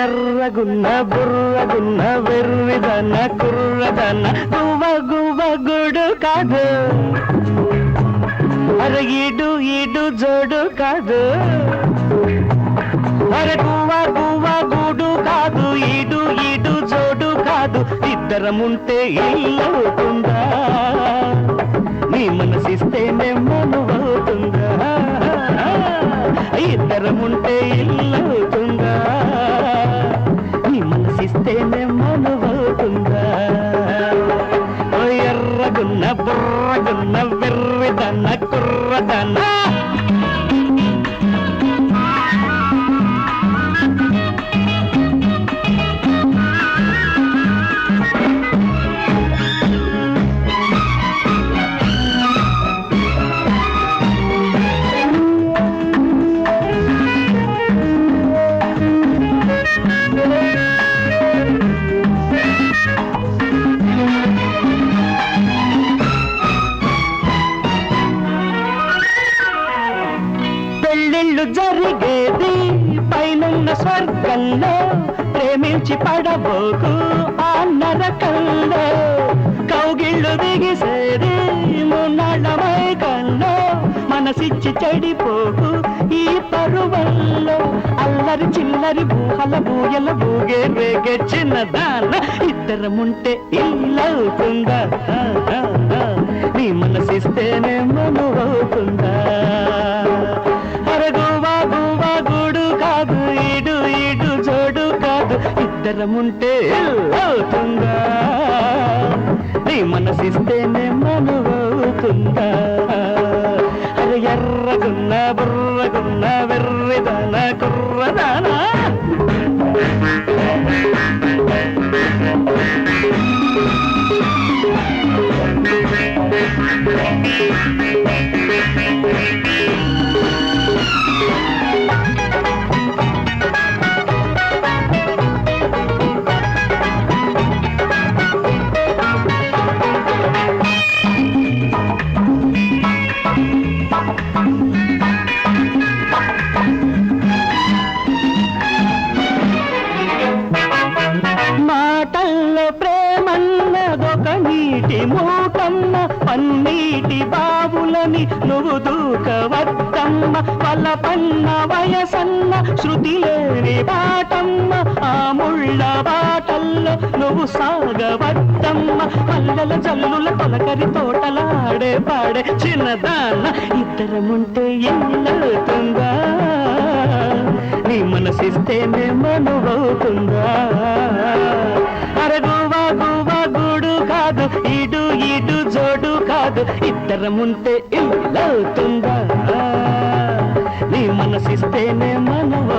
ఎర్రగున్న బుర్రగున్న వెర్రిదన కుర్రదన గువ్వ గువ్వ గుడు కాదు అరే ఈడు ఈడు జోడు కాదు అరే గువ్వ గువ్వ గుడు కాదు ఈడు ఈడు జోడు కాదు ఇద్దరముంటే ఇల్లవుతుందా నీ మనసిస్తేనే మనువవుతుందా ఇద్దరముంటే ఇల్లవుతుందా నీ మనసిస్తేనే మనువవుతుందా ఎర్రగున్న బుర్రగున్న వెర్రిదన్న కుర్రదన్న జరిగేది పైనున్న స్వర్గంలో ప్రేమించి పడబోకు ఆ నరకంలో కౌగిళ్ళు బిగిసేది మున్నాళ్ళమై కల్లో మనసిచ్చి చెడిపోకు ఈ పరువల్లో అల్లరి చిల్లరి బూహల బూయల బూగే రేగే చిన్నదాన ఇద్దరముంటే ఇల్లవుతుందా నీ మనసిస్తేనే మనువవుతుందా ఇద్దరముంటే అవుతుందా నీ మనసిస్తేనే మనువవుతుందా అది ఎర్రగున్న బుర్రగున్న వెర్రిదాన కుర్రదానా మాటల్లో ప్రేమన్నదొక నీటి మూటమ్మ పన్నీటి బావులని నువ్వు దూకవద్దమ్మ వలపన్న వయసన్న శృతి లేని బాటమ్మ ఆ ముళ్ళ బాటల్లో నువ్వు సాగవద్దమ్మ పల్లెల జల్లుల తొలకరి తోటలాడే పాడే చిన్నదాన్న ఇద్దరముంటే ఇల్లవుతుందా నీ మనసిస్తేనే మనువవుతుందా అరే గువ్వ గువ్వ గుడు కాదు ఈడు ఈడు జోడు కాదు ఇద్దరముంటే ఇల్లవుతుందా నీ మనసిస్తేనే మనువ